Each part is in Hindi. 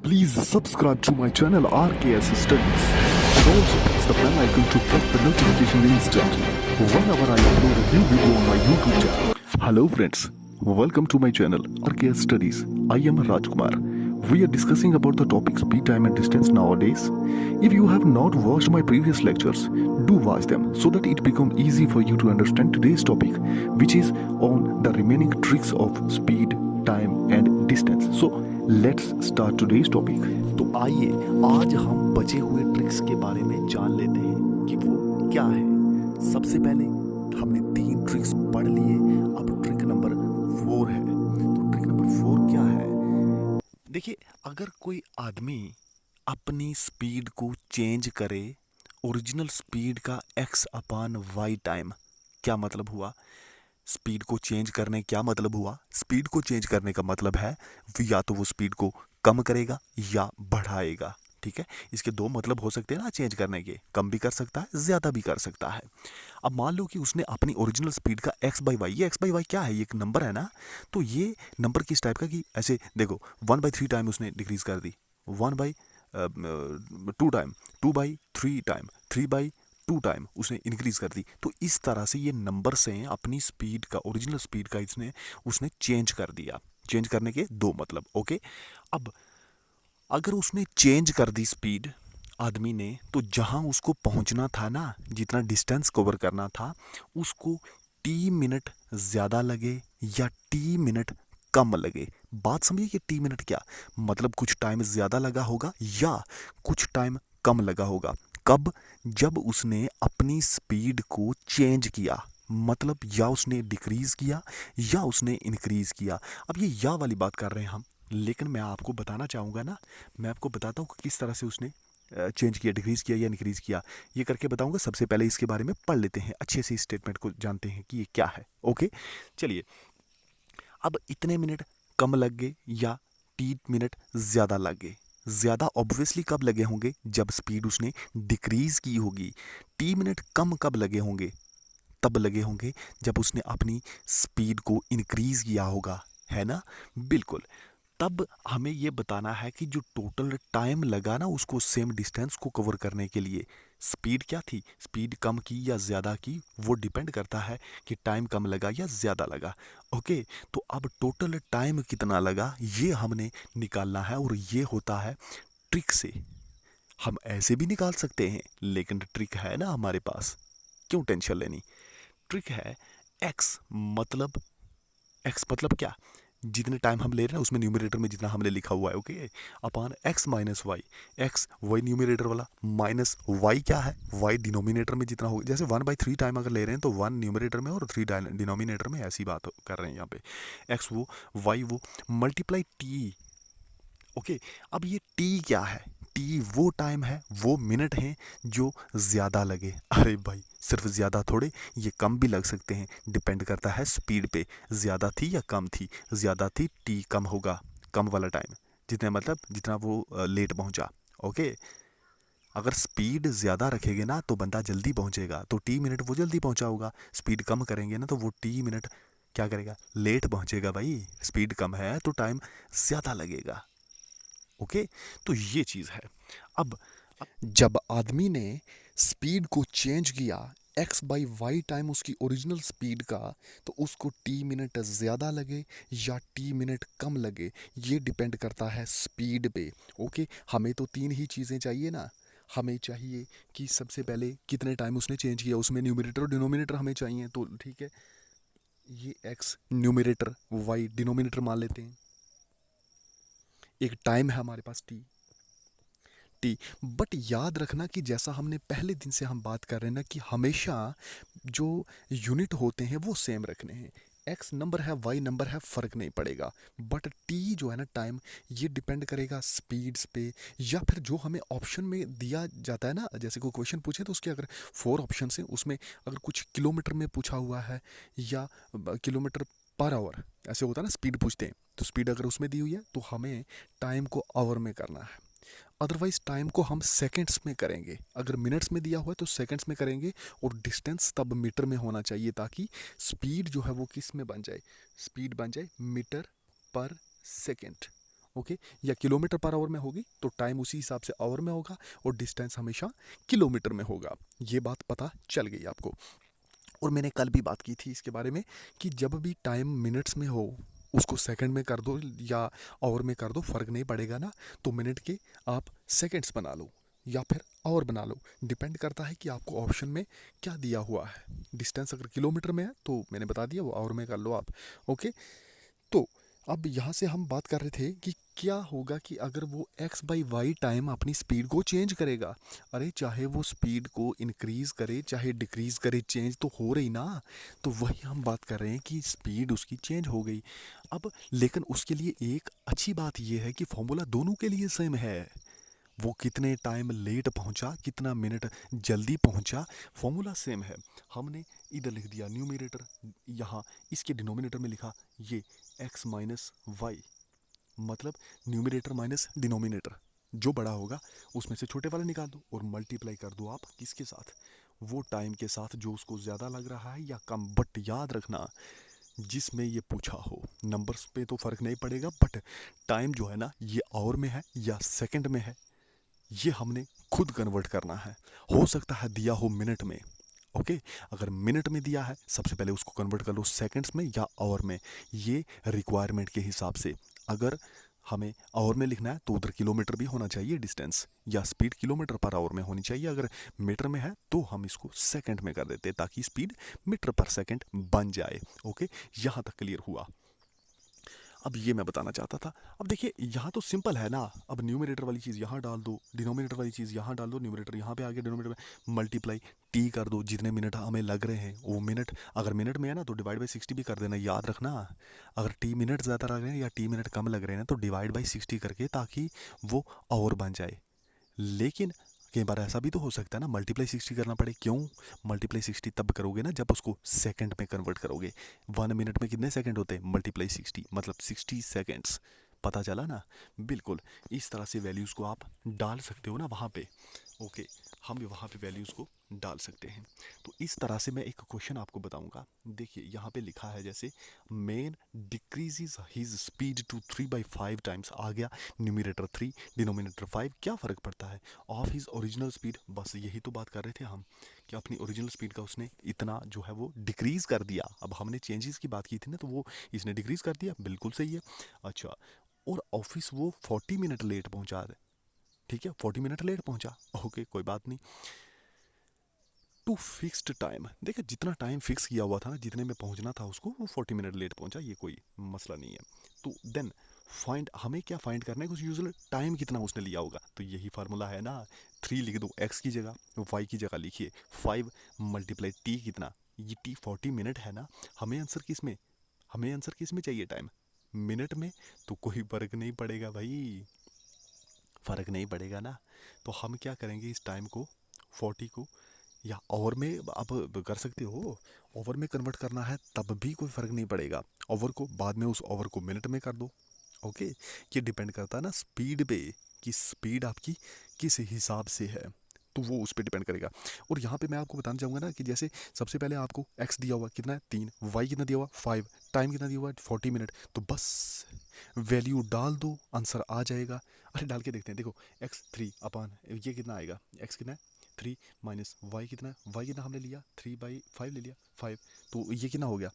Please subscribe to my channel RKS Studies and also press the bell icon to get the notification instantly whenever I upload a new video on my YouTube channel. Hello friends, welcome to my channel RKS Studies. I am Rajkumar. We are discussing about the topic speed, time and distance nowadays. If you have not watched my previous lectures, do watch them so that it becomes easy for you to understand today's topic, which is on the remaining tricks of speed, time and distance. So let's start today's topic. तो आइए आज हम बचे हुए ट्रिक्स के बारे में जान लेते हैं कि वो क्या है। सबसे पहले हमने 3 ट्रिक्स पढ़ लिए, अब ट्रिक नंबर 4 है। तो ट्रिक नंबर 4 क्या है? देखिए, अगर कोई आदमी अपनी स्पीड को चेंज करे ओरिजिनल स्पीड का x/y टाइम, क्या मतलब हुआ? स्पीड को चेंज करने क्या मतलब हुआ? स्पीड को चेंज करने का मतलब है या तो वो स्पीड को कम करेगा या बढ़ाएगा। ठीक है, इसके 2 मतलब हो सकते हैं ना चेंज करने के, कम भी कर सकता है, ज़्यादा भी कर सकता है। अब मान लो कि उसने अपनी ओरिजिनल स्पीड का x/y, ये x/y क्या है? ये एक नंबर है ना, तो ये नंबर किस टाइप का कि ऐसे देखो 1/3 टाइम उसने डिक्रीज कर दी, 1/2 टाइम, 2/3 टाइम, 3/2 टाइम उसने इंक्रीज कर दी। तो इस तरह से ये नंबर से अपनी स्पीड का, ओरिजिनल स्पीड का उसने चेंज कर दिया। चेंज करने के 2 मतलब। ओके, अब अगर उसने चेंज कर दी स्पीड आदमी ने, तो जहां उसको पहुंचना था ना, जितना डिस्टेंस कवर करना था, उसको टी मिनट ज़्यादा लगे या टी मिनट कम लगे। बात समझिए कि टी मिनट क्या मतलब, कुछ टाइम ज़्यादा लगा होगा या कुछ टाइम कम लगा होगा। कब? जब उसने अपनी स्पीड को चेंज किया, मतलब या उसने डिक्रीज किया या उसने इंक्रीज किया। अब ये या वाली बात कर रहे हैं हम, लेकिन मैं आपको बताना चाहूँगा ना, मैं आपको बताता हूँ कि किस तरह से उसने चेंज किया, डिक्रीज किया या इंक्रीज किया, ये करके बताऊंगा। सबसे पहले इसके बारे में पढ़ लेते हैं, अच्छे से स्टेटमेंट को जानते हैं कि ये क्या है। ओके, चलिए। अब इतने मिनट कम लग गए या 3 मिनट ज़्यादा लग गए। ज़्यादा ऑब्वियसली कब लगे होंगे? जब स्पीड उसने डिक्रीज की होगी। 3 मिनट कम कब लगे होंगे? तब लगे होंगे जब उसने अपनी स्पीड को इंक्रीज किया होगा, है ना? बिल्कुल। तब हमें ये बताना है कि जो टोटल टाइम लगा ना उसको सेम डिस्टेंस को कवर करने के लिए, स्पीड क्या थी, स्पीड कम की या ज़्यादा की, वो डिपेंड करता है कि टाइम कम लगा या ज़्यादा लगा। ओके, तो अब टोटल टाइम कितना लगा ये हमने निकालना है, और ये होता है ट्रिक से। हम ऐसे भी निकाल सकते हैं, लेकिन ट्रिक है ना हमारे पास, क्यों टेंशन लेनी। ट्रिक है एक्स मतलब, एक्स मतलब क्या? जितने टाइम हम ले रहे हैं उसमें न्यूमरेटर में जितना हमने लिखा हुआ है, okay, upon X minus Y. X वही न्यूमरेटर वाला, माइनस वाई क्या है? वाई डिनोमिनेटर में जितना होगा। जैसे 1/3 टाइम अगर ले रहे हैं तो 1 न्यूमरेटर में और 3 डिनोमिनेटर में, ऐसी बात कर रहे हैं यहाँ पे। एक्स वो, वाई वो, मल्टीप्लाई टी। ओके, अब ये टी क्या है? टी वो टाइम है, वो मिनट हैं जो ज़्यादा लगे। अरे भाई, सिर्फ ज़्यादा थोड़े, ये कम भी लग सकते हैं, डिपेंड करता है स्पीड पे। ज़्यादा थी या कम थी? ज़्यादा थी, टी कम होगा, कम वाला टाइम जितने मतलब जितना वो लेट पहुंचा। ओके, अगर स्पीड ज़्यादा रखेंगे ना तो बंदा जल्दी पहुंचेगा, तो टी मिनट वो जल्दी पहुंचा होगा। स्पीड कम करेंगे ना तो वो टी मिनट क्या करेगा? लेट पहुंचेगा। भाई स्पीड कम है तो टाइम ज़्यादा लगेगा। ओके, तो ये चीज़ है। अब जब आदमी ने स्पीड को चेंज किया x/y टाइम उसकी ओरिजिनल स्पीड का, तो उसको टी मिनट ज़्यादा लगे या टी मिनट कम लगे, ये डिपेंड करता है स्पीड पे। ओके, हमें तो 3 ही चीज़ें चाहिए ना। हमें चाहिए कि सबसे पहले कितने टाइम उसने चेंज किया, उसमें न्यूमरेटर और डिनोमिनेटर हमें चाहिए, तो ठीक है, ये x न्यूमरेटर, y डिनोमिनेटर मान लेते हैं। एक टाइम है हमारे पास टी। बट याद रखना कि जैसा हमने पहले दिन से हम बात कर रहे हैं ना, कि हमेशा जो यूनिट होते हैं वो सेम रखने हैं। एक्स नंबर है, वाई नंबर है, फ़र्क नहीं पड़ेगा। बट टी जो है ना टाइम, ये डिपेंड करेगा स्पीड्स पे, या फिर जो हमें ऑप्शन में दिया जाता है ना। जैसे कोई क्वेश्चन पूछे तो उसके अगर 4 ऑप्शन हैं, उसमें अगर कुछ किलोमीटर में पूछा हुआ है या किलोमीटर पर आवर ऐसे होता है ना, स्पीड पूछते हैं, तो स्पीड अगर उसमें दी हुई है तो हमें टाइम को आवर में करना है। अदरवाइज टाइम को हम सेकंड्स में करेंगे। अगर मिनट्स में दिया हुआ है तो सेकंड्स में करेंगे, और डिस्टेंस तब मीटर में होना चाहिए, ताकि स्पीड जो है वो किस में बन जाए? स्पीड बन जाए मीटर पर सेकंड। ओके, या किलोमीटर पर आवर में होगी तो टाइम उसी हिसाब से आवर में होगा और डिस्टेंस हमेशा किलोमीटर में होगा। ये बात पता चल गई आपको। और मैंने कल भी बात की थी इसके बारे में कि जब भी टाइम मिनट्स में हो उसको सेकंड में कर दो या आवर में कर दो, फ़र्क नहीं पड़ेगा ना। तो मिनट के आप सेकंड्स बना लो या फिर आवर बना लो, डिपेंड करता है कि आपको ऑप्शन में क्या दिया हुआ है। डिस्टेंस अगर किलोमीटर में है तो मैंने बता दिया वो आवर में कर लो आप। ओके, तो अब यहाँ से हम बात कर रहे थे कि क्या होगा कि अगर वो x बाई वाई टाइम अपनी स्पीड को चेंज करेगा। अरे चाहे वो स्पीड को इंक्रीज़ करे चाहे डिक्रीज़ करे, चेंज तो हो रही ना। तो वही हम बात कर रहे हैं कि स्पीड उसकी चेंज हो गई। अब लेकिन उसके लिए एक अच्छी बात यह है कि फॉर्मूला दोनों के लिए सेम है। वो कितने टाइम लेट पहुंचा, कितना मिनट जल्दी पहुंचा, फॉर्मूला सेम है। हमने इधर लिख दिया न्यूमरेटर, यहाँ इसके डिनोमिनेटर में लिखा ये x माइनस वाई, मतलब न्यूमरेटर माइनस डिनोमिनेटर, जो बड़ा होगा उसमें से छोटे वाला निकाल दो और मल्टीप्लाई कर दो आप किसके साथ, वो टाइम के साथ जो उसको ज़्यादा लग रहा है या कम। बट याद रखना जिसमें ये पूछा हो, नंबर्स पे तो फ़र्क नहीं पड़ेगा, बट टाइम जो है ना ये आवर में है या सेकंड में है, ये हमने खुद कन्वर्ट करना है। हो सकता है दिया हो मिनट में। ओके, अगर मिनट में दिया है सबसे पहले उसको कन्वर्ट कर लो सेकंड्स में या आवर में, ये रिक्वायरमेंट के हिसाब से। अगर हमें आवर में लिखना है तो उधर किलोमीटर भी होना चाहिए डिस्टेंस, या स्पीड किलोमीटर पर आवर में होनी चाहिए। अगर मीटर में है तो हम इसको सेकंड में कर देते ताकि स्पीड मीटर पर सेकंड बन जाए। ओके, यहाँ तक क्लियर हुआ। अब ये मैं बताना चाहता था, अब देखिए यहाँ तो सिंपल है ना। अब न्यूमरेटर वाली चीज़ यहाँ डाल दो, डिनोमिनेटर वाली चीज़ यहाँ डाल दो, न्यूमरेटर यहाँ पे आ गया, डिनोमिनेटर में मल्टीप्लाई टी कर दो, जितने मिनट हमें लग रहे हैं वो मिनट। अगर मिनट में है ना तो डिवाइड बाई 60 भी कर देना, याद रखना। अगर टी मिनट ज़्यादा लग रहे हैं या टी मिनट कम लग रहे हैं तो डिवाइड बाई 60 करके, ताकि वो आवर बन जाए। लेकिन कई बार ऐसा भी तो हो सकता है ना मल्टीप्लाई 60 करना पड़े। क्यों? मल्टीप्लाई 60 तब करोगे ना जब उसको सेकंड में कन्वर्ट करोगे। 1 मिनट में कितने सेकंड होते हैं? मल्टीप्लाई 60 मतलब 60 सेकंड्स। पता चला ना? बिल्कुल इस तरह से वैल्यूज़ को आप डाल सकते हो ना वहाँ पे। ओके, हम भी वहाँ पे वैल्यूज़ को डाल सकते हैं। तो इस तरह से मैं एक क्वेश्चन आपको बताऊंगा। देखिए यहाँ पे लिखा है जैसे man decreases his speed to 3/5 times, आ गया न्यूमरेटर 3 डिनोमिनेटर 5, क्या फ़र्क पड़ता है ऑफ हिज ओरिजिनल स्पीड। बस यही तो बात कर रहे थे हम कि अपनी ओरिजिनल स्पीड का उसने इतना जो है वो डिक्रीज़ कर दिया। अब हमने चेंजेस की बात की थी ना, तो वो इसने डिक्रीज़ कर दिया, बिल्कुल सही है। अच्छा, और ऑफिस वो 40 मिनट लेट पहुंचा, ठीक है 40 मिनट लेट पहुंचा, ओके कोई बात नहीं। टू फिक्स्ड टाइम, देखिए जितना टाइम फिक्स किया हुआ था ना, जितने में पहुंचना था उसको, वो 40 मिनट लेट पहुंचा, ये कोई मसला नहीं है। तो देन फाइंड, हमें क्या फाइंड करना है, कुछ यूजुअल टाइम कितना उसने लिया होगा। तो यही फार्मूला है ना, 3 लिख दो, एक्स की जगह वाई की जगह लिखिए 5 मल्टीप्लाई टी कितना, ये टी 40 मिनट है ना। हमें आंसर किस में चाहिए टाइम, मिनट में। तो कोई फ़र्क नहीं पड़ेगा भाई, फ़र्क नहीं पड़ेगा ना। तो हम क्या करेंगे, इस टाइम को 40 को या ओवर में आप कर सकते हो, ओवर में कन्वर्ट करना है तब भी कोई फ़र्क नहीं पड़ेगा। ओवर को बाद में उस ओवर को मिनट में कर दो। ओके, ये डिपेंड करता है ना स्पीड पे, कि स्पीड आपकी किस हिसाब से है, तो वो उस पर डिपेंड करेगा। और यहाँ पे मैं आपको बताना चाहूँगा ना कि जैसे सबसे पहले आपको x दिया हुआ कितना है 3, y कितना दिया हुआ 5, टाइम कितना दिया हुआ है 40 मिनट, तो बस वैल्यू डाल दो आंसर आ जाएगा। अरे डाल के देखते हैं, देखो x 3 अपान ये कितना आएगा, x कितना है 3 माइनस वाई कितना है, वाई कितना हमने लिया 3/5 ले लिया 5, तो ये कितना हो गया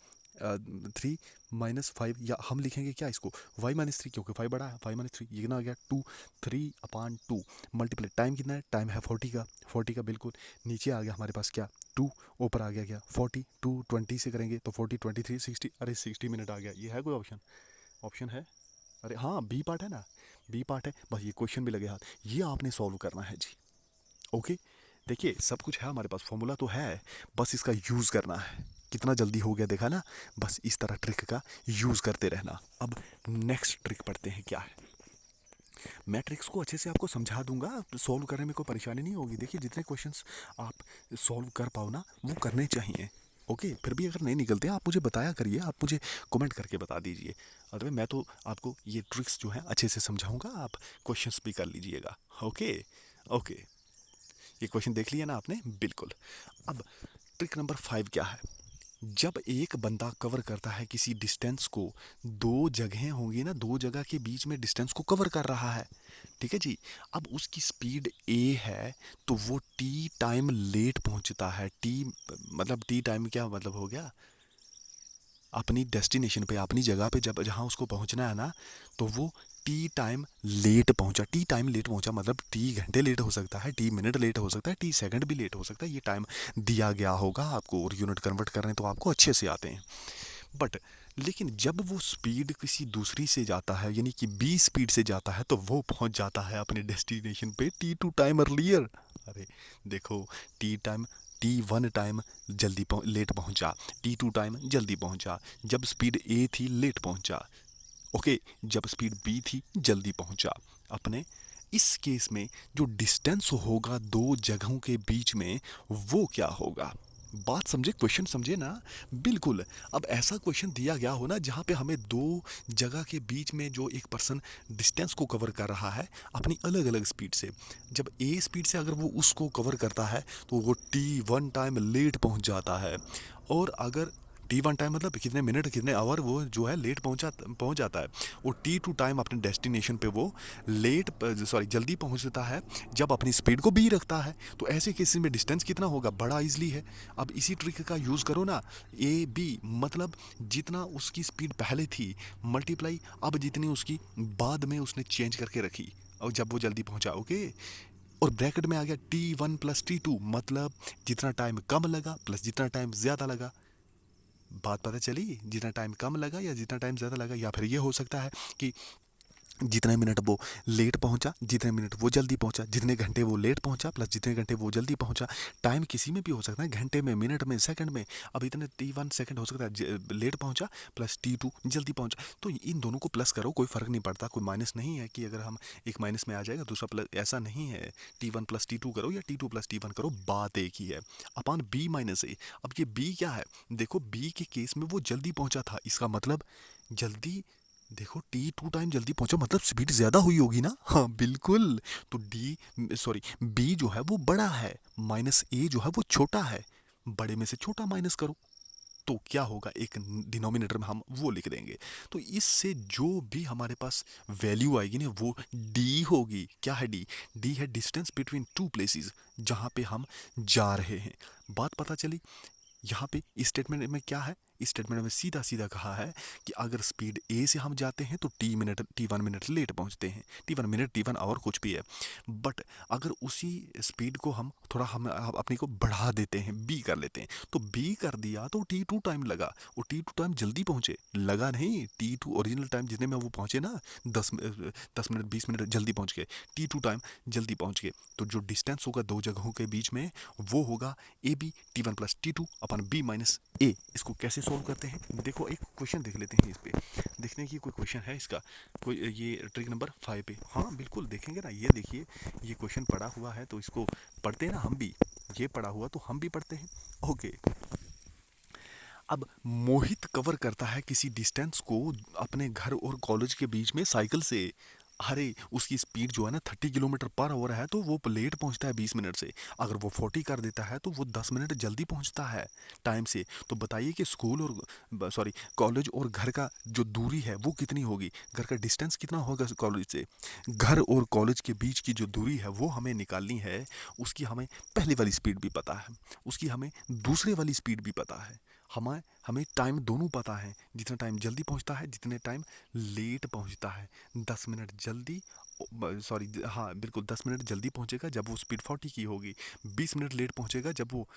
3 माइनस 5, या हम लिखेंगे क्या इसको y माइनस 3, क्योंकि 5 बड़ा है, 5 माइनस 3 ये कितना आ गया 2, 3/2 मल्टीप्लाई टाइम कितना है, टाइम है 40 का बिल्कुल। नीचे आ गया हमारे पास क्या 2, ऊपर आ गया क्या 40, 2 20 से करेंगे तो 40 23 60, अरे 60 मिनट आ गया। ये है कोई ऑप्शन, ऑप्शन है, अरे हाँ बी पार्ट है ना, बी पार्ट है। बस ये क्वेश्चन भी लगे हाथ, ये आपने सॉल्व करना है जी। ओके, देखिए सब कुछ है हमारे पास, फॉर्मूला तो है, बस इसका यूज़ करना है। कितना जल्दी हो गया देखा ना, बस इस तरह ट्रिक का यूज़ करते रहना। अब नेक्स्ट ट्रिक पढ़ते हैं क्या है। मैं ट्रिक्स को अच्छे से आपको समझा दूंगा, सॉल्व करने में कोई परेशानी नहीं होगी। देखिए जितने क्वेश्चंस आप सॉल्व कर पाओ ना वो करने चाहिए। ओके, फिर भी अगर नहीं निकलते आप मुझे बताया करिए, आप मुझे कमेंट करके बता दीजिए। अदरवाइज मैं तो आपको ये ट्रिक्स जो है अच्छे से समझाऊंगा, आप क्वेश्चंस भी कर लीजिएगा। ओके ओके, ये क्वेश्चन देख लिया ना आपने, बिल्कुल। अब ट्रिक नंबर 5 क्या है, जब एक बंदा कवर करता है किसी डिस्टेंस को, दो जगहें होंगी ना, दो जगह के बीच में डिस्टेंस को कवर कर रहा है, ठीक है जी। अब उसकी स्पीड ए है, तो वो टी टाइम लेट पहुंचता है। टी मतलब टी टाइम क्या मतलब हो गया, अपनी डेस्टिनेशन पे, अपनी जगह पे जब जहाँ उसको पहुँचना है ना, तो वो टी टाइम लेट पहुँचा। टी टाइम लेट पहुँचा मतलब टी घंटे लेट हो सकता है, टी मिनट लेट हो सकता है, टी सेकंड भी लेट हो सकता है। ये टाइम दिया गया होगा आपको, और यूनिट कन्वर्ट करने तो आपको अच्छे से आते हैं। बट लेकिन जब वो स्पीड किसी दूसरी से जाता है, यानी कि बी स्पीड से जाता है, तो वो पहुंच जाता है अपने डेस्टिनेशन पे टी टू टाइम अर्लियर। अरे देखो, T time, T one time late पहुंचा, टी टू टाइम जल्दी पहुंचा। जब स्पीड ए थी लेट पहुंचा, ओके। जब स्पीड बी थी जल्दी पहुंचा। अपने इस केस में जो डिस्टेंस होगा दो जगहों के बीच में, वो क्या होगा? बात समझे, क्वेश्चन समझे ना? बिल्कुल। अब ऐसा क्वेश्चन दिया गया हो ना जहाँ पे हमें दो जगह के बीच में जो एक पर्सन डिस्टेंस को कवर कर रहा है अपनी अलग अलग स्पीड से, जब ए स्पीड से अगर वो उसको कवर करता है तो वो टी वन टाइम लेट पहुँच जाता है। और अगर टी वन टाइम मतलब कितने मिनट कितने आवर वो जो है लेट पहुंच जाता है। और टी टू टाइम अपने डेस्टिनेशन पे वो लेट सॉरी जल्दी पहुंचता है जब अपनी स्पीड को बी रखता है। तो ऐसे केसेस में डिस्टेंस कितना होगा, बड़ा इजली है। अब इसी ट्रिक का यूज़ करो ना, ए बी मतलब जितना उसकी स्पीड पहले थी मल्टीप्लाई अब जितनी उसकी बाद में उसने चेंज करके रखी, और जब वो जल्दी पहुंचा, ओके। और ब्रैकेट में आ गया T one plus T two, मतलब जितना टाइम कम लगा प्लस जितना टाइम ज़्यादा लगा। बात पता चली, जितना टाइम कम लगा या जितना टाइम ज़्यादा लगा। या फिर ये हो सकता है कि जितने मिनट वो लेट पहुंचा, जितने मिनट वो जल्दी पहुंचा, जितने घंटे वो लेट पहुंचा प्लस जितने घंटे वो जल्दी पहुंचा। टाइम किसी में भी हो सकता है, घंटे में, मिनट में, सेकंड में। अब इतने टी वन सेकंड हो सकता है लेट पहुंचा प्लस टी टू जल्दी पहुंचा। तो इन दोनों को प्लस करो, कोई फ़र्क नहीं पड़ता, कोई माइनस नहीं है कि अगर हम एक माइनस में आ जाएगा दूसरा प्लस, ऐसा नहीं है। T one plus T two करो या T two plus T one करो, बात एक ही है। Upon B minus A. अब ये बी क्या है, देखो बी के केस में वो जल्दी पहुंचा था, इसका मतलब जल्दी, देखो टी टू टाइम जल्दी पहुंचा मतलब स्पीड ज्यादा हुई होगी ना, हाँ बिल्कुल। तो डी सॉरी बी जो है वो बड़ा है, माइनस ए जो है वो छोटा है, बड़े में से छोटा माइनस करो तो क्या होगा, एक डिनोमिनेटर में हम वो लिख देंगे। तो इससे जो भी हमारे पास वैल्यू आएगी ना वो डी होगी। क्या है डी? डी है डिस्टेंस बिटवीन टू प्लेसेस, जहाँ पे हम जा रहे हैं। बात पता चली? यहाँ पे स्टेटमेंट में क्या है, स्टेटमेंट में सीधा सीधा कहा है कि अगर स्पीड ए से हम जाते हैं तो टी वन मिनट लेट पहुँचते हैं, T one minute, T one hour कुछ भी है। बट अगर उसी स्पीड को हम अपनी को बढ़ा देते हैं, बी कर लेते हैं, तो बी कर दिया तो टी टू टाइम लगा, और टी टू टाइम जल्दी पहुँचे, लगा नहीं, टी टू ओरिजिनल टाइम जितने में वो पहुँचे ना, 10 मिनट 20 मिनट जल्दी पहुँच गए, टी टू टाइम जल्दी पहुँच गए। तो जो डिस्टेंस होगा दो जगहों के बीच में वो होगा A B T one plus T two upon B minus A. इसको कैसे सोल्व करते हैं, देखो एक क्वेश्चन देख लेते हैं, इस पे देखने की कोई क्वेश्चन है इसका, कोई ये ट्रिक नंबर 5 पे, हाँ बिल्कुल देखेंगे ना। ये देखिए, ये क्वेश्चन पड़ा हुआ है तो इसको पढ़ते हैं ना हम भी, ये पड़ा हुआ तो हम भी पढ़ते हैं, ओके। अब मोहित कवर करता है किसी डिस्टेंस को अपने घर और कॉलेज के बीच में साइकिल से। अरे उसकी स्पीड जो है ना 30 किलोमीटर पर आवर है, तो वो लेट पहुंचता है 20 मिनट से। अगर वो 40 कर देता है तो वो 10 मिनट जल्दी पहुंचता है टाइम से। तो बताइए कि स्कूल और सॉरी कॉलेज और घर का जो दूरी है वो कितनी होगी, घर का डिस्टेंस कितना होगा कॉलेज से। घर और कॉलेज के बीच की जो दूरी है वो हमें निकालनी है। उसकी हमें पहली वाली स्पीड भी पता है, उसकी हमें दूसरे वाली स्पीड भी पता है, हमें हमें टाइम दोनों पता है, जितना टाइम जल्दी पहुंचता है जितने टाइम लेट पहुंचता है। 10 मिनट जल्दी, सॉरी हाँ बिल्कुल 10 मिनट जल्दी पहुंचेगा जब वो स्पीड 40 की होगी, 20 मिनट लेट पहुंचेगा जब वो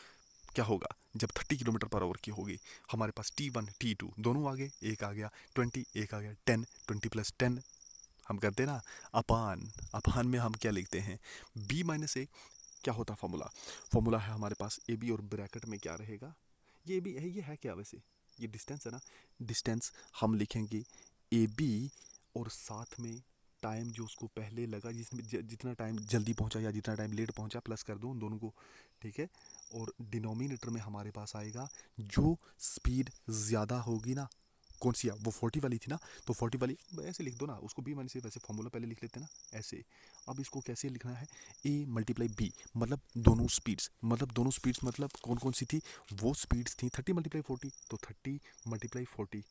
क्या होगा, जब 30 किलोमीटर पर आवर की होगी। हमारे पास टी वन टी टू दोनों आ गए, एक आ गया 20, एक आ गया 10, 20 + 10 हम करते ना अपान। अपान में हम क्या लिखते हैं, बी माइनस ए। क्या होता फॉर्मूला, फॉर्मूला है हमारे पास ए बी, और ब्रैकेट में क्या रहेगा, ये भी है, ये है क्या वैसे, ये डिस्टेंस है ना, डिस्टेंस हम लिखेंगे ए बी, और साथ में टाइम जो उसको पहले लगा, जिसमें जितना टाइम जल्दी पहुंचा या जितना टाइम लेट पहुंचा प्लस कर दो उन दोनों को, ठीक है। और डिनोमिनेटर में हमारे पास आएगा जो स्पीड ज़्यादा होगी ना, कौन सी है वो 40 वाली थी ना, तो 40 वाली ऐसे लिख दो ना उसको, बी माइनस ए, वैसे फॉर्मूला पहले लिख लेते हैं ना ऐसे। अब इसको कैसे लिखना है, ए मल्टीप्लाई बी, मतलब दोनों स्पीड्स, मतलब कौन कौन सी थी, वो स्पीड्स थी 30 मल्टीप्लाई 40, तो 30 मल्टीप्लाई 40,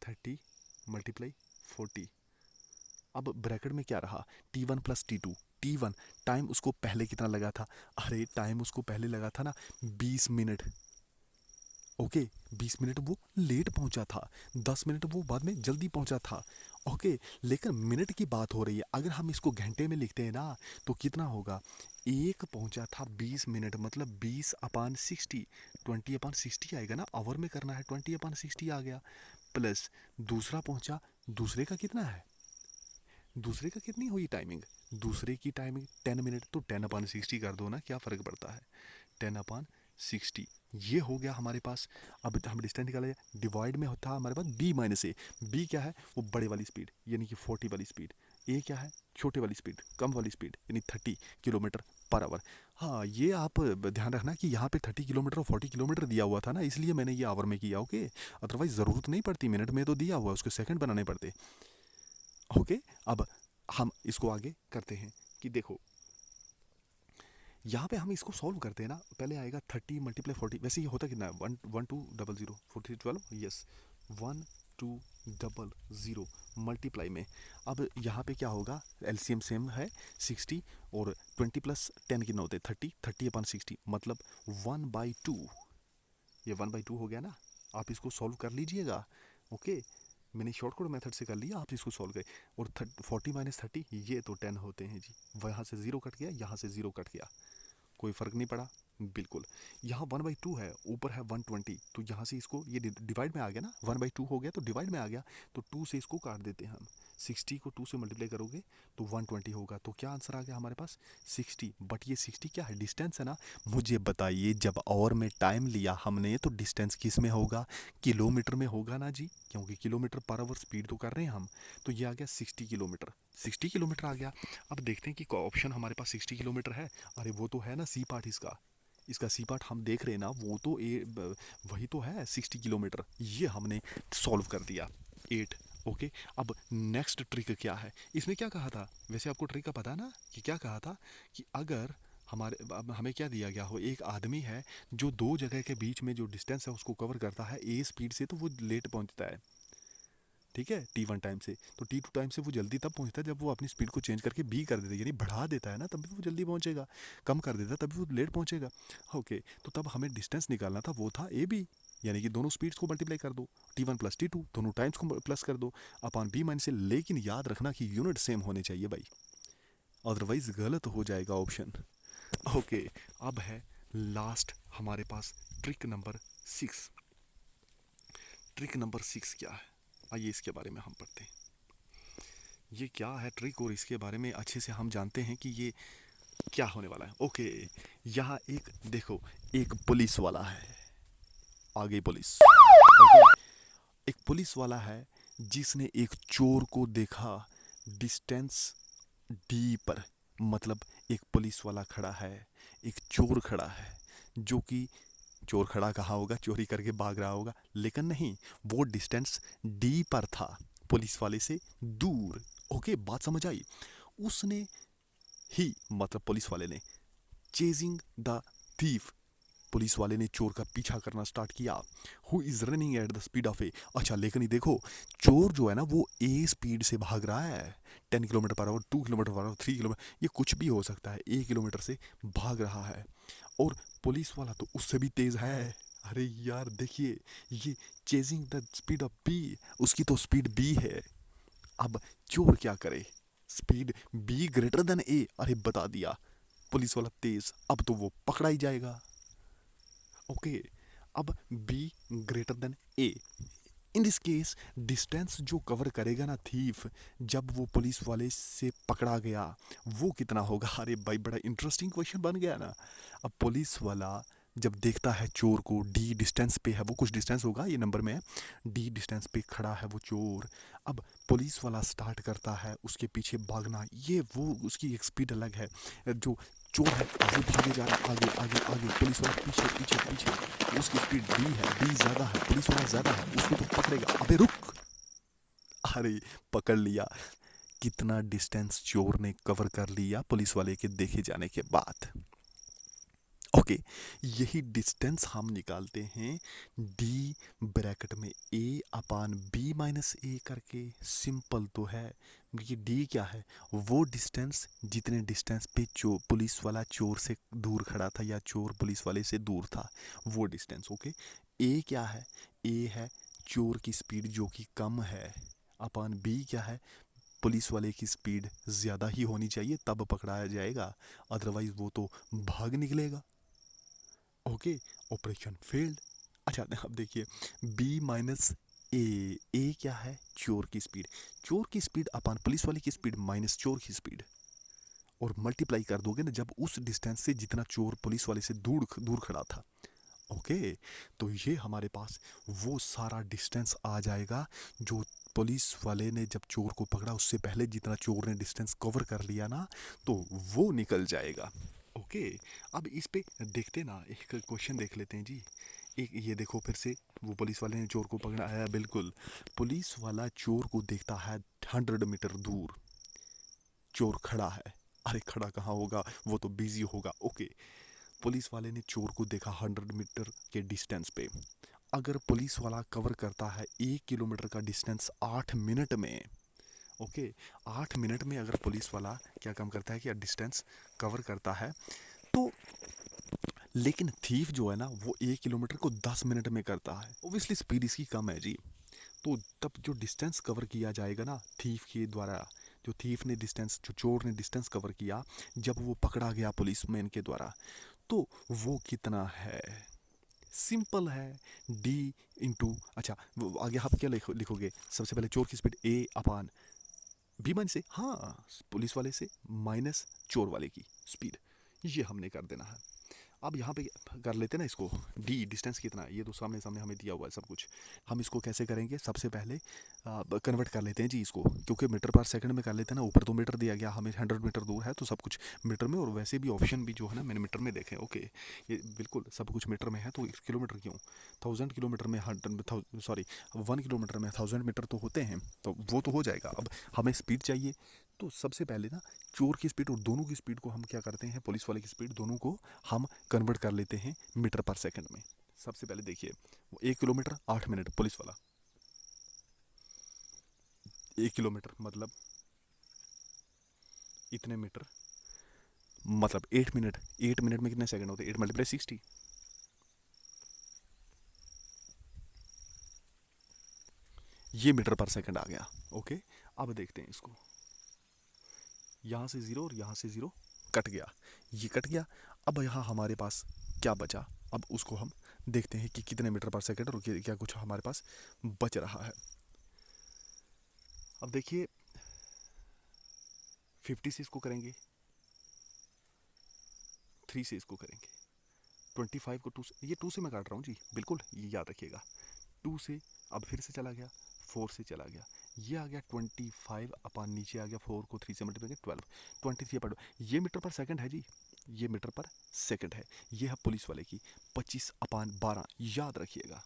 30 मल्टीप्लाई 40। अब ब्रैकेट में क्या रहा, T1 plus T2। T1 time उसको पहले कितना लगा था, अरे टाइम उसको पहले लगा था ना 20 मिनट। ओके 20 मिनट वो लेट पहुंचा था, 10 मिनट वो बाद में जल्दी पहुंचा था। ओके लेकिन मिनट की बात हो रही है, अगर हम इसको घंटे में लिखते हैं ना तो कितना होगा, एक पहुंचा था 20 मिनट, मतलब 20/60, 20/60 आएगा ना, आवर में करना है 20/60 आ गया, प्लस दूसरा पहुंचा, दूसरे का कितना है, दूसरे का कितनी हुई टाइमिंग, दूसरे की टाइमिंग 10 मिनट, तो 10/60 कर दो ना, क्या फ़र्क पड़ता है, 10/60 ये हो गया हमारे पास। अब हम डिस्टेंस निकाले, डिवाइड में होता है हमारे पास b माइनस ए, बी क्या है वो बड़े वाली स्पीड यानी कि 40 वाली स्पीड, ए क्या है छोटे वाली स्पीड कम वाली स्पीड यानी 30 किलोमीटर पर आवर। हाँ ये आप ध्यान रखना कि यहाँ पे 30 किलोमीटर और 40 किलोमीटर दिया हुआ था ना, इसलिए मैंने ये आवर में किया, ओके, अदरवाइज ज़रूरत नहीं पड़ती, मिनट में तो दिया हुआ, उसके सेकंड बनाने पड़ते। ओके अब हम इसको आगे करते हैं कि देखो यहाँ पे हम इसको सॉल्व करते हैं ना, पहले आएगा 30 मल्टीप्लाई 40, वैसे ये होता कितना है 11200 4 12, यस 1200 मल्टीप्लाई में। अब यहाँ पे क्या होगा, एलसीएम सेम है 60 और 20 प्लस 10 कितना होते हैं 30, 30/60 मतलब 1/2, ये 1/2 हो गया ना। आप इसको सॉल्व कर लीजिएगा, ओके मैंने शॉर्टकट मेथड से कर लिया, आप इसको सॉल्व करें। और 40 माइनस 30 ये तो 10 होते हैं जी, वहाँ से 0 कट गया, यहाँ से 0 कट गया, कोई फ़र्क नहीं पड़ा बिल्कुल। यहाँ 1/2 है, ऊपर है 120, तो यहाँ से इसको ये डिवाइड में आ गया ना, 1/2 हो गया तो डिवाइड में आ गया, तो 2 से इसको काट देते हैं हम, 60 को 2 से मल्टीप्लाई करोगे तो 120 होगा, तो क्या आंसर आ गया हमारे पास 60। बट ये 60 क्या है, डिस्टेंस है ना, मुझे बताइए जब आवर में टाइम लिया हमने तो डिस्टेंस किस में होगा, किलोमीटर में होगा ना जी, क्योंकि किलोमीटर पर आवर स्पीड तो कर रहे हैं हम, तो ये आ गया 60 किलोमीटर, 60 किलोमीटर आ गया। अब देखते हैं कि ऑप्शन हमारे पास 60 किलोमीटर है, अरे वो तो है ना सी पार्ट, इसका सी पार्ट हम देख रहे हैं ना, वो तो वही तो है 60 किलोमीटर, ये हमने सॉल्व कर दिया 8। ओके अब नेक्स्ट ट्रिक क्या है, इसमें क्या कहा था, वैसे आपको ट्रिक का पता है ना कि क्या कहा था, कि अगर अब हमें क्या दिया गया हो, एक आदमी है जो दो जगह के बीच में जो डिस्टेंस है उसको कवर करता है ए स्पीड से, तो वो लेट पहुंचता है, ठीक है T1 टाइम से, तो T2 टाइम से वो जल्दी तब पहुंचता है जब वो अपनी स्पीड को चेंज करके B कर देता है, यानी बढ़ा देता है ना, तभी वो जल्दी पहुंचेगा, कम कर देता है तभी वो लेट पहुंचेगा। ओके तो तब हमें डिस्टेंस निकालना था, वो था AB, यानी कि दोनों स्पीड्स को मल्टीप्लाई कर दो, T1 प्लस T2 दोनों टाइम्स को प्लस कर दो अपॉन B माइनस से, लेकिन याद रखना कि यूनिट सेम होने चाहिए भाई, अदरवाइज गलत हो जाएगा ऑप्शन। ओके अब है लास्ट हमारे पास ट्रिक नंबर 6। ट्रिक नंबर 6 क्या है, आइए इसके बारे में हम पढ़ते हैं, ये क्या है ट्रिक और इसके बारे में अच्छे से हम जानते हैं कि ये क्या होने वाला है। ओके यहाँ एक देखो, एक पुलिस वाला है, आगे पुलिस, ओके एक पुलिस वाला है जिसने एक चोर को देखा डिस्टेंस डी पर, मतलब एक पुलिस वाला खड़ा है, एक चोर खड़ा है, जो कि चोर खड़ा कहाँ होगा, चोरी करके भाग रहा होगा, लेकिन नहीं वो डिस्टेंस डी पर था, पुलिस वाले से दूर। ओके बात समझ आई, उसने ही मतलब पुलिस वाले ने चेजिंग द थीफ, पुलिस वाले ने चोर का पीछा करना स्टार्ट किया, who is running at the speed of A. अच्छा लेकिन देखो चोर जो है ना वो ए स्पीड से भाग रहा है, 10 kilometre per hour, 2 kilometre per hour, 3 kilometre, ये कुछ भी हो सकता है, ए किलोमीटर से भाग रहा है, और पुलिस वाला तो उससे भी तेज है। अरे यार देखिए ये chasing the speed of B, उसकी तो स्पीड बी है। अब चोर क्या करे, speed B greater than A, अरे बता दिया पुलिस वाला तेज, अब तो वो पकड़ा ही जाएगा। ओके अब B greater than A, in this case distance जो कवर करेगा ना थीफ, जब वो पुलिस वाले से पकड़ा गया वो कितना होगा। अरे भाई बड़ा इंटरेस्टिंग क्वेश्चन बन गया ना। अब पुलिस वाला जब देखता है चोर को, डी डिस्टेंस पे है वो, कुछ डिस्टेंस होगा ये नंबर में है, डी डिस्टेंस पे खड़ा है वो चोर। अब पुलिस वाला स्टार्ट करता है उसके पीछे भागना, ये वो उसकी एक स्पीड अलग है। जो चोर है वो भागे जा रहा है आगे आगे आगे, पुलिस वाला पीछे पीछे पीछे, उसकी स्पीड डी है, डी ज़्यादा है, पुलिस वाला ज़्यादा है, उसको तो पकड़ेगा। अबे रुक, अरे पकड़ लिया। कितना डिस्टेंस चोर ने कवर कर लिया पुलिस वाले के देखे जाने के बाद। ओके, यही डिस्टेंस हम निकालते हैं डी ब्रैकेट में ए अपान बी माइनस ए करके। सिंपल तो है। ये डी क्या है, वो डिस्टेंस जितने डिस्टेंस पे चोर पुलिस वाला चोर से दूर खड़ा था या चोर पुलिस वाले से दूर था, वो डिस्टेंस। ओके, ए क्या है, ए है चोर की स्पीड जो कि कम है, अपान बी क्या है, पुलिस वाले की स्पीड ज़्यादा ही होनी चाहिए तब पकड़ाया जाएगा, अदरवाइज वो तो भाग निकलेगा। Okay, operation failed. अच्छा अब देखिए, बी माइनस ए क्या है, चोर की स्पीड, चोर की स्पीड अपान पुलिस वाले की स्पीड माइनस चोर की स्पीड, और मल्टीप्लाई कर दोगे ना जब उस डिस्टेंस से जितना चोर पुलिस वाले से दूर दूर खड़ा था। ओके, तो ये हमारे पास वो सारा डिस्टेंस आ जाएगा जो पुलिस वाले ने जब चोर को पकड़ा उससे पहले जितना चोर ने डिस्टेंस कवर कर लिया ना, तो वो निकल जाएगा। ओके, अब इस पे देखते ना, एक क्वेश्चन देख लेते हैं जी। एक ये देखो फिर से, वो पुलिस वाले ने चोर को पकड़ा है, बिल्कुल पुलिस वाला चोर को देखता है 100 मीटर दूर, चोर खड़ा है। अरे खड़ा कहाँ होगा, वो तो बिजी होगा। ओके, पुलिस वाले ने चोर को देखा 100 मीटर के डिस्टेंस पे। अगर पुलिस वाला कवर करता है 1 किलोमीटर का डिस्टेंस 8 मिनट में, ओके 8 मिनट में अगर पुलिस वाला क्या काम करता है कि डिस्टेंस कवर करता है, तो लेकिन थीफ जो है ना वो 1 किलोमीटर को 10 मिनट में करता है, ओबियसली स्पीड इसकी कम है जी। तो तब जो डिस्टेंस कवर किया जाएगा ना थीफ के द्वारा, जो थीफ ने डिस्टेंस, जो चोर ने डिस्टेंस कवर किया जब वो पकड़ा गया पुलिसमैन के द्वारा, तो वो कितना है। सिंपल है, डी इंटू, अच्छा वो आगे आप क्या लिखोगे, सबसे पहले चोर की स्पीड ए अपान बी माइनस से, हाँ पुलिस वाले से माइनस चोर वाले की स्पीड, ये हमने कर देना है। अब यहाँ पे कर लेते हैं ना इसको, डी डिस्टेंस कितना है, ये तो सामने सामने हमें दिया हुआ है सब कुछ। हम इसको कैसे करेंगे, सबसे पहले कन्वर्ट कर लेते हैं जी इसको, क्योंकि मीटर पर सेकंड में कर लेते हैं ना, ऊपर तो मीटर दिया गया, हमें 100 मीटर दूर है तो सब कुछ मीटर में, और वैसे भी ऑप्शन भी जो है ना मैंने मीटर में देखे। ओके, ये बिल्कुल सब कुछ मीटर में है, तो किलोमीटर क्यों, 1000 किलोमीटर में 1 किलोमीटर में 1000 मीटर तो होते हैं, तो वो तो हो जाएगा। अब हमें स्पीड चाहिए, तो सबसे पहले ना चोर की स्पीड और दोनों की स्पीड को हम क्या करते हैं, पुलिस वाले की स्पीड दोनों को हम कन्वर्ट कर लेते हैं मीटर पर सेकंड में। सबसे पहले देखिए, 1 किलोमीटर 8 मिनट, पुलिस वाला 1 किलोमीटर मतलब इतने मीटर, मतलब 8 मिनट, 8 मिनट में कितने सेकंड होते हैं, 8 × 60, ये मीटर पर सेकंड आ गया। ओके, अब देखते हैं इसको, यहाँ से ज़ीरो और यहाँ से ज़ीरो कट गया, ये कट गया। अब यहाँ हमारे पास क्या बचा, अब उसको हम देखते हैं कि कितने मीटर पर सेकंड और क्या कुछ हमारे पास बच रहा है। अब देखिए 50 से इसको करेंगे, 3 से इसको करेंगे, 25 को 2 से, ये 2 से मैं काट रहा हूँ जी, बिल्कुल ये याद रखिएगा। 2 से अब फिर से चला गया, 4 से चला गया, ये आ गया 25 अपान नीचे आ गया 4 को 3 से मल्टीप्लाई किया 12, 23 पर, ये मीटर पर सेकंड है जी, ये मीटर पर सेकंड है। ये है पुलिस वाले की 25/12, याद रखिएगा।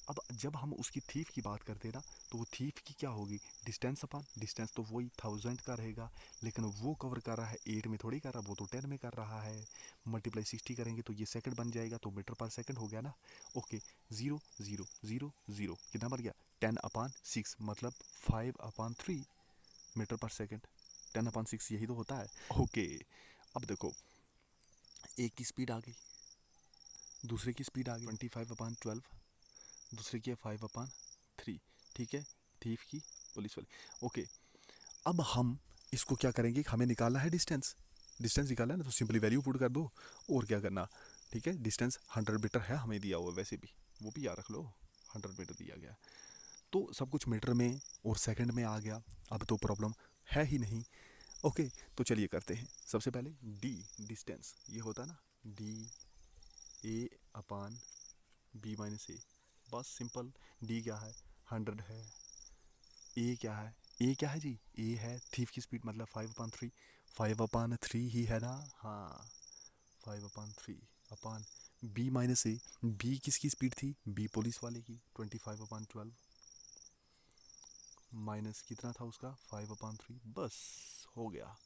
अब जब हम उसकी थीफ की बात करते हैं ना, तो वो थीफ की क्या होगी, डिस्टेंस अपान डिस्टेंस, तो वही 1000 का रहेगा, लेकिन वो कवर कर रहा है 8 में थोड़ी कर रहा, वो तो 10 में कर रहा है। मल्टीप्लाई 60 करेंगे तो ये सेकंड बन जाएगा, तो मीटर पर सेकंड हो गया ना। ओके, 0 0 0 0 कितना बन गया, 10/6, मतलब 5/3 मीटर पर सेकंड, 10/6 यही तो होता है। ओके, अब देखो एक की स्पीड आ गई, दूसरे की स्पीड आ गई 25/12, दूसरे की है 5/3, ठीक है, थीफ की पुलिस वाली। ओके, अब हम इसको क्या करेंगे, हमें निकालना है डिस्टेंस, डिस्टेंस निकालना है ना, तो सिंपली वैल्यू पुट कर दो, और क्या करना, ठीक है, डिस्टेंस 100 मीटर है हमें दिया हुआ, वैसे भी वो भी याद रख लो, 100 मीटर दिया गया, तो सब कुछ मीटर में और सेकंड में आ गया, अब तो प्रॉब्लम है ही नहीं। ओके, तो चलिए करते हैं, सबसे पहले डी डिस्टेंस, ये होता है ना D A upon B minus A, बस सिंपल। डी क्या है, 100 है। ए क्या है, ए क्या है जी, ए है थीफ की स्पीड मतलब 5/3, 5/3 ही है ना, हाँ 5/3 अपान बी माइनस ए, बी किसकी स्पीड थी, बी पुलिस वाले की 25/12 माइनस कितना था उसका 5/3, बस हो गया।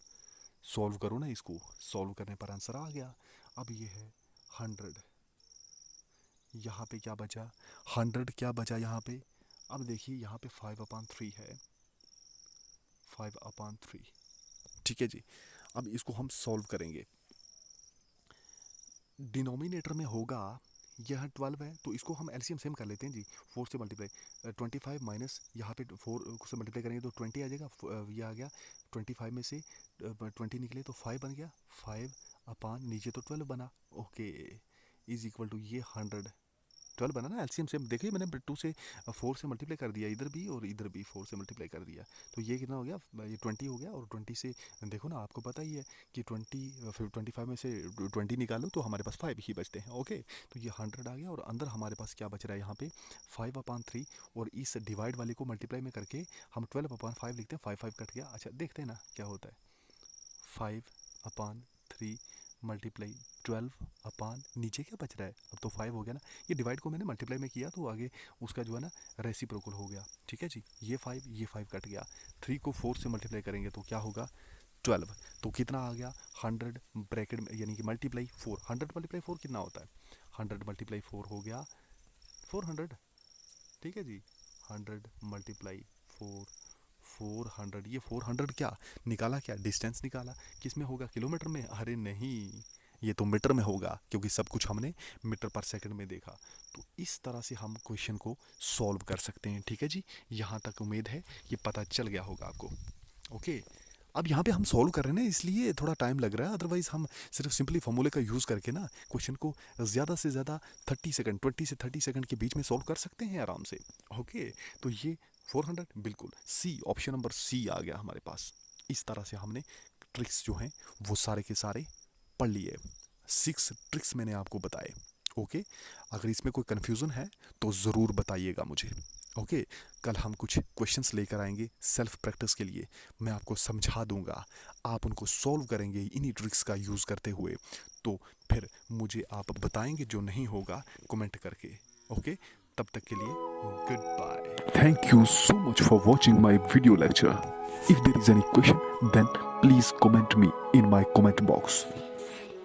सॉल्व करो ना इसको, सॉल्व करने पर आंसर आ गया। अब ये है 100, यहाँ पे क्या बचा, 100 क्या बचा यहाँ पे, अब देखिए यहाँ पे 5/3 है, 5/3, ठीक है जी। अब इसको हम सॉल्व करेंगे, डिनोमिनेटर में होगा, यह 12 है तो इसको हम एलसीएम सेम कर लेते हैं जी, 4 से मल्टीप्लाई, 25 माइनस यहाँ पे 4 से मल्टीप्लाई करेंगे तो 20 आ जाएगा, ये आ गया 25 में से 20 निकले तो 5 बन गया, 5 अपान नीचे तो 12 बना, ओके इज इक्वल टू ये 100, 12 बना ना, एलसीएम सेम देखिए मैंने 2 से 4 से मल्टीप्लाई कर दिया इधर भी और इधर भी 4 से मल्टीप्लाई कर दिया, तो ये कितना हो गया, ये 20 हो गया, और 20 से देखो ना आपको पता ही है कि 25 में से 20 निकालो तो हमारे पास 5 ही बचते हैं, ओके। तो ये 100 आ गया और अंदर हमारे पास क्या बच रहा है यहाँ पे 5/3, और इस डिवाइड वाले को मल्टीप्लाई में करके हम 12/5 लिखते हैं, 5 कट गया, अच्छा देखते हैं ना क्या होता है, 5/3 मल्टीप्लाई 12 अपान नीचे क्या बच रहा है, अब तो 5 हो गया ना, ये डिवाइड को मैंने मल्टीप्लाई में किया तो आगे उसका जो है ना रेसिप्रोकल हो गया, ठीक है जी। ये 5 कट गया, 3 को 4 से मल्टीप्लाई करेंगे तो क्या होगा 12, तो कितना आ गया 100 ब्रैकेट में यानी कि मल्टीप्लाई 4, 100 मल्टीप्लाई 4 कितना होता है, 100 मल्टीप्लाई 4 हो गया 400, ठीक है जी। 100 मल्टीप्लाई 4, 400, ये 400 क्या निकाला, क्या डिस्टेंस निकाला, किस में होगा किलोमीटर में, अरे नहीं ये तो मीटर में होगा क्योंकि सब कुछ हमने मीटर पर सेकंड में देखा। तो इस तरह से हम क्वेश्चन को सॉल्व कर सकते हैं, ठीक है जी। यहाँ तक उम्मीद है कि पता चल गया होगा आपको, ओके। अब यहाँ पे हम सॉल्व कर रहे हैं ना इसलिए थोड़ा टाइम लग रहा है, अदरवाइज हम सिर्फ सिंपली फॉर्मूले का यूज़ करके ना क्वेश्चन को ज़्यादा से ज़्यादा 30 सेकंड 20 से 30 सेकंड के बीच में सॉल्व कर सकते हैं आराम से, ओके। तो ये 400 बिल्कुल सी, ऑप्शन नंबर सी आ गया हमारे पास। इस तरह से हमने ट्रिक्स जो हैं वो सारे के सारे पढ़ लिए, 6 ट्रिक्स मैंने आपको बताए, ओके। अगर इसमें कोई कन्फ्यूज़न है तो ज़रूर बताइएगा मुझे, ओके। कल हम कुछ क्वेश्चंस लेकर आएंगे सेल्फ प्रैक्टिस के लिए, मैं आपको समझा दूंगा, आप उनको सॉल्व करेंगे इन्हीं ट्रिक्स का यूज़ करते हुए, तो फिर मुझे आप बताएंगे जो नहीं होगा कमेंट करके, ओके। तब तक के लिए goodbye. Thank you so much for watching my video lecture. If there is any question, then please comment me in my comment box.